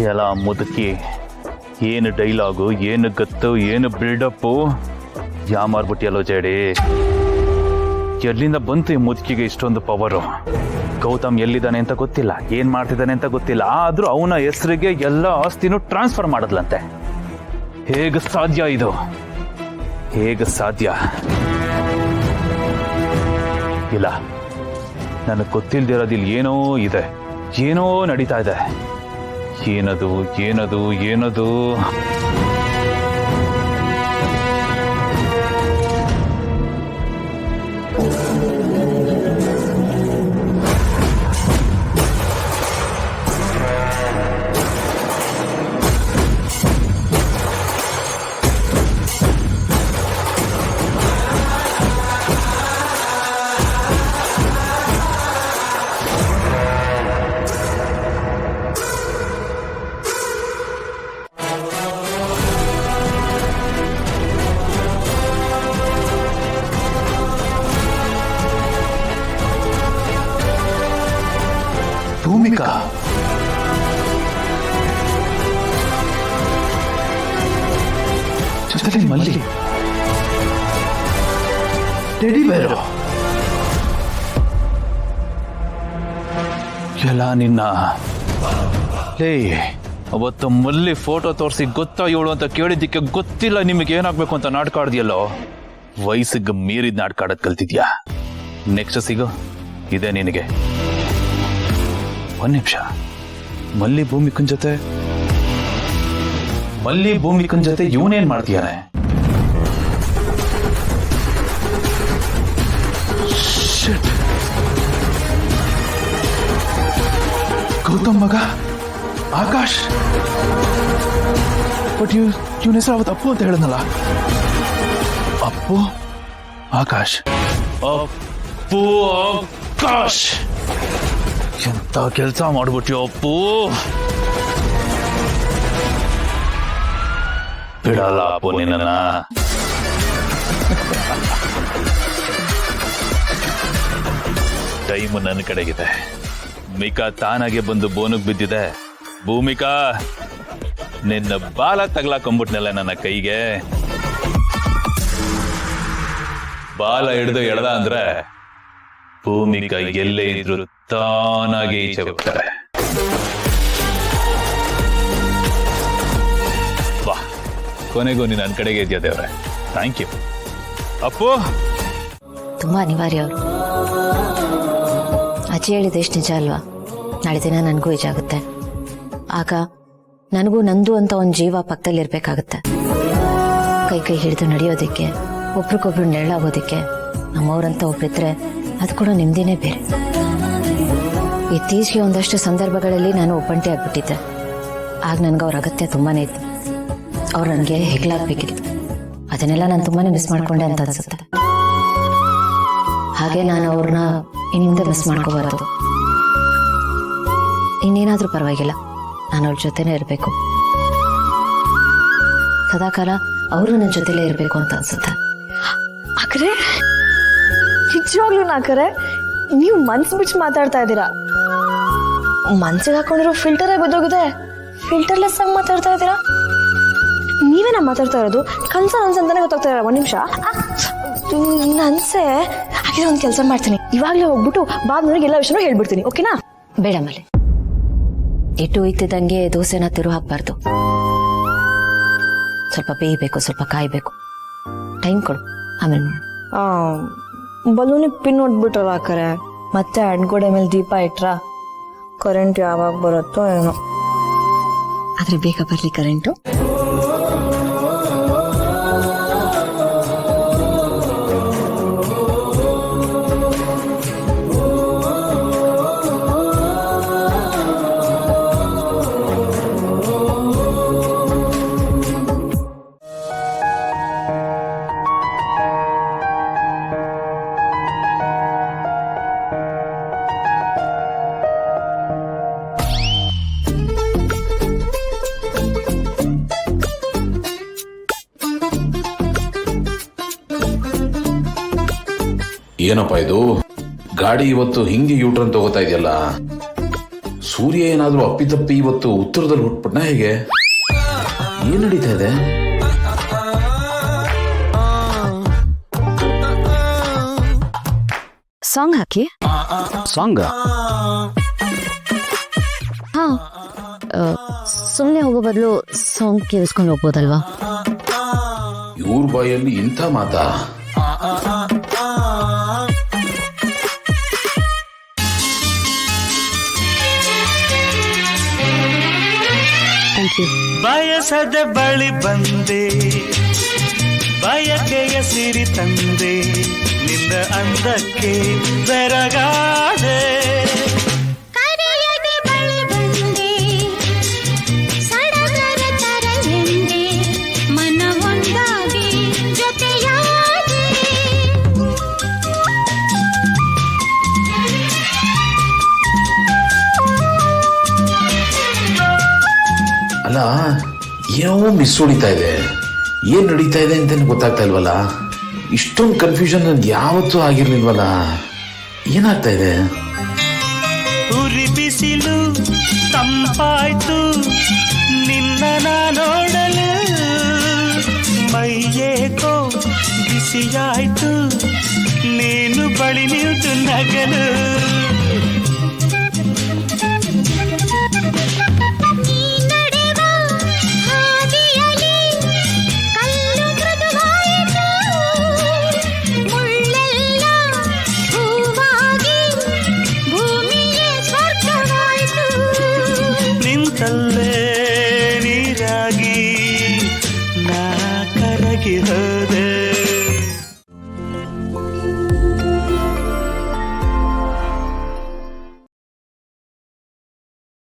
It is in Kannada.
ಎಲ್ಲ ಮುದುಕಿ ಏನು ಡೈಲಾಗು, ಏನು ಗತ್ತು, ಏನು ಬಿಲ್ಡಪ್ಪು, ಯಾಮಾರ್ಬಿಟ್ಟಿಯಲ್ಲೋ ಜೇಡಿ. ಎಲ್ಲಿಂದ ಬಂತು ಈ ಮುದುಕಿಗೆ ಇಷ್ಟೊಂದು ಪವರು? ಗೌತಮ್ ಎಲ್ಲಿದ್ದಾನೆ ಅಂತ ಗೊತ್ತಿಲ್ಲ, ಏನ್ ಮಾಡ್ತಿದ್ದಾನೆ ಅಂತ ಗೊತ್ತಿಲ್ಲ, ಆದ್ರೂ ಅವನ ಹೆಸರಿಗೆ ಎಲ್ಲ ಆಸ್ತಿನೂ ಟ್ರಾನ್ಸ್ಫರ್ ಮಾಡದ್ಲಂತೆ. ಹೇಗೆ ಸಾಧ್ಯ ಇದು? ಹೇಗೆ ಸಾಧ್ಯ? ಇಲ್ಲ, ನನಗೆ ಗೊತ್ತಿಲ್ದಿರೋದು ಇಲ್ಲಿ ಏನೋ ಇದೆ, ಏನೋ ನಡೀತಾ ಇದೆ. ಏನದು ಏನದು ಏನದು? ಭೂಮಿಕಾ, ಜೊತೆಲಿ ಮಲ್ಲಿ, ಟೆಡಿ ಬೇರು ಎಲ್ಲ ನಿನ್ನ. ಲೇ, ಅವತ್ತು ಮಲ್ಲಿ ಫೋಟೋ ತೋರಿಸಿ ಗೊತ್ತಾ ಇವಳು ಅಂತ ಕೇಳಿದ್ದಕ್ಕೆ ಗೊತ್ತಿಲ್ಲ ನಿಮಗೆ ಏನಾಗ್ಬೇಕು ಅಂತ ನಾಟಕ ಆಡ್ದಿಯಲ್ಲೋ. ವಯಸ್ಸಿಗೆ ಮೀರಿದ ನಾಟಕ ಆಡೋದ್ ಕಲ್ತಿದ್ಯಾ. ನೆಕ್ಸ್ಟ್ ಸಿಗೋ ಇದೆ ನಿನಗೆ. ಒಂದ್ ನಿಮಿಷ, ಮಲ್ಲಿ ಭೂಮಿಕನ್ ಜೊತೆ ಇವನೇನ್ ಮಾಡ್ತೀಯಾನೆ? ಗೌತಮ್ ಮಗ ಆಕಾಶ್. ಬಟ್ ಇವನ ಹೆಸರು ಅವತ್ತು ಅಪ್ಪು ಅಂತ ಹೇಳಿದ್ನಲ್ಲ. ಅಪ್ಪು ಆಕಾಶ್, ಅಪ್ಪು ಆಕಾಶ್, ಎಂತ ಕೆಲಸ ಮಾಡ್ಬಿಟ್ಯೋ ಅಪ್ಪು. ಬಿಡಲ್ಲ ಅಪ್ಪು ನಿನ್ನ. ಟೈಮ್ ನನ್ನ ಕಡೆಗಿದೆ. ಮಿಕಾ ತಾನಾಗೆ ಬಂದು ಬೋನಗ್ ಬಿದ್ದಿದೆ. ಭೂಮಿಕಾ, ನಿನ್ನ ಬಾಲ ತಗ್ಲಾಕೊಂಡ್ಬಿಟ್ನಲ್ಲ ನನ್ನ ಕೈಗೆ. ಬಾಲ ಹಿಡಿದು ಎಳ್ದ ಅಂದ್ರೆ ಭೂಮಿಕಾ ಎಲ್ಲೇ ಇದ್ರು ತಾನಾಗೆ ಈಚೆ ಹೋಗ್ತಾರೆ. ವಾ, ಕೊನೆಗೂ ನೀನು ನನ್ನ ಕಡೆಗೆ ಇದೆಯಾ ದೇವ್ರೆ. Thank you Appu. ತುಂಬಾ ಅನಿವಾರ್ಯ ಅವರು. ಅಜ್ಜಿ ಹೇಳಿದೆ ಎಷ್ಟು ನಿಜ ಅಲ್ವಾ? ನಾಳೆ ದಿನ ನನಗೂ ಈಜಾಗುತ್ತೆ. ಆಗ ನನಗೂ ನಂದು ಅಂತ ಒಂದು ಜೀವ ಪಕ್ಕದಲ್ಲಿ ಇರ್ಬೇಕಾಗತ್ತೆ. ಕೈ ಕೈ ಹಿಡಿದು ನಡೆಯೋದಿಕ್ಕೆ, ಒಬ್ರಿಗೊಬ್ರು ನೆರಳಾಗೋದಿಕ್ಕೆ ನಮ್ಮವ್ರಂತ ಒಬ್ರಿದ್ರೆ ಅದು ಕೂಡ ನಿಮ್ದೇನೆ ಬೇರೆ. ಇತ್ತೀಚೆಗೆ ಒಂದಷ್ಟು ಸಂದರ್ಭಗಳಲ್ಲಿ ನಾನು ಒಬ್ಬಂಟಿ ಆಗ್ಬಿಟ್ಟಿದ್ದೆ. ಆಗ ನನ್ಗೆ ಅವ್ರ ಅಗತ್ಯ ತುಂಬಾನೇ ಇತ್ತು. ಅವ್ರು ನನಗೆ ಹೆಗ್ಲಾಗ್ಬೇಕಿತ್ತು. ಅದನ್ನೆಲ್ಲ ನಾನು ತುಂಬಾನೇ ಮಿಸ್ ಮಾಡ್ಕೊಂಡೆ ಅಂತ ಅನ್ಸುತ್ತೆ. ಹಾಗೆ ನಾನು ಅವ್ರನ್ನ ಇನ್ನಿಂದ ಮಿಸ್ ಮಾಡ್ಕೋಬಾರದು. ಇನ್ನೇನಾದ್ರೂ ಪರವಾಗಿಲ್ಲ, ನಾನು ಅವ್ರ ಜೊತೆನೇ ಇರಬೇಕು. ಸದಾಕಾಲ ಅವರು ನನ್ನ ಜೊತೆಲೇ ಇರಬೇಕು ಅಂತ ಅನ್ಸುತ್ತೆ. ಅಕ್ರೆ, ನಿಜವಾಗ್ಲೂ ನಾಕರೆ ನೀವು ಮನ್ಸು ಬಿಚ್ಚಿ ಮಾತಾಡ್ತಾ ಇದ್ದೀರಾ. ಮನ್ಸಿಗೆ ಹಾಕೊಂಡಿರೋ ಫಿಲ್ಟರೇ ಬಿದ್ದೋಗಿದೆ. ಫಿಲ್ಟರ್ಲೆಸ್ ಆಗಿ ಮಾತಾಡ್ತಾ ಇದ್ದೀರಾ. ನೀವೇನ ಮಾತಾಡ್ತಾ ಇರೋದು? ಕನ್ಸ ಅನ್ಸಂತಾನೆ ಗೊತ್ತಾಗ್ತಾ ಇರ. ಒಂದ್ ನಿಮಿಷ, ನನ್ಸೆ ಹಾಗೆ ಒಂದು ಕೆಲಸ ಮಾಡ್ತೀನಿ. ಇವಾಗ್ಲೇ ಹೋಗ್ಬಿಟ್ಟು ಬಾಬ್ನವ್ರಿಗೆ ಎಲ್ಲ ವಿಷಯನೂ ಹೇಳ್ಬಿಡ್ತೀನಿ. ಓಕೆನಾ? ಬೇಡ ಮಲೆ, ಇಟ್ಟು ಇತ್ತಿದ್ದಂಗೆ ದೋಸೆನ ತಿರು ಹಾಕ್ಬಾರ್ದು. ಸ್ವಲ್ಪ ಬೇಯಬೇಕು, ಸ್ವಲ್ಪ ಕಾಯ್ಬೇಕು. ಟೈಮ್ ಕೊಡು, ಆಮೇಲೆ ಮಾಡು. ಬಲೂನಿಗೆ ಪಿನ್ ಹೊಡ್ಬಿಟ್ರಲ್ಲ ಅಕ್ಕರೆ. ಮತ್ತೆ ಅಡ್ಗೋಡೆ ಮೇಲೆ ದೀಪ ಇಟ್ರ. ಕರೆಂಟ್ ಯಾವಾಗ ಬರುತ್ತೋ ಏನೋ. ಆದ್ರೆ ಬೇಗ ಬರ್ಲಿ ಕರೆಂಟು. ಏನಪ್ಪ ಇದು ಗಾಡಿ ಇವತ್ತು ಹಿಂಗೆ ಯೂಟ್ರನ್ ತಗೋತಾ ಇದೆಯಲ್ಲ? ಸೂರ್ಯ ಏನಾದ್ರೂ ಅಪ್ಪಿತಪ್ಪಿ ಇವತ್ತು ಉತ್ತರದಲ್ಲಿ ಹುಟ್ಬಿಟ್ನ ಹೇಗೆ? ಏನ್ ನಡೀತಾ ಇದೆ? ಸಾಂಗ್ ಹಾಕಿ. ಸಾಂಗ್ ಹಾ, ಸುಮ್ಮನೆ ಹೋಗೋ ಬದಲು ಸಾಂಗ್ ಕೇಳಿಸ್ಕೊಂಡು ಹೋಗ್ಬೋದಲ್ವಾ? ಇವ್ರ ಬಾಯಲ್ಲಿ ಇಂಥ ಮಾತಾ? Thank you. ಬಯಸದ ಬಳಿ ಬಂದೆ, ಬಯಕೆಯ ಸಿರಿ ತಂದೆ, ನಿನ್ನ ಅಂದಕ್ಕೆ ಬೆರಗಾದೆ. ಅಲ್ಲ, ಏನೋ ಮಿಸ್ ಹೊಡಿತಾ ಇದೆ. ಏನ್ ನಡೀತಾ ಇದೆ ಅಂತ ಗೊತ್ತಾಗ್ತಾ ಇಲ್ವಲ್ಲ. ಇಷ್ಟೊಂದು ಕನ್ಫ್ಯೂಷನ್ ನನ್ಗೆ ಯಾವತ್ತೂ ಆಗಿರ್ಲಿಲ್ವಲ್ಲ. ಏನಾಗ್ತಾ ಇದೆ? ಉರಿ ಬಿಸಿಲು ತಂಪಾಯ್ತು ನಿನ್ನ ನೋಡಲು, ಮೈಯೇಕೋ ಬಿಸಿಯಾಯ್ತು ನೀನು ಬಳಿ ನಿಂತು ನಗಲು.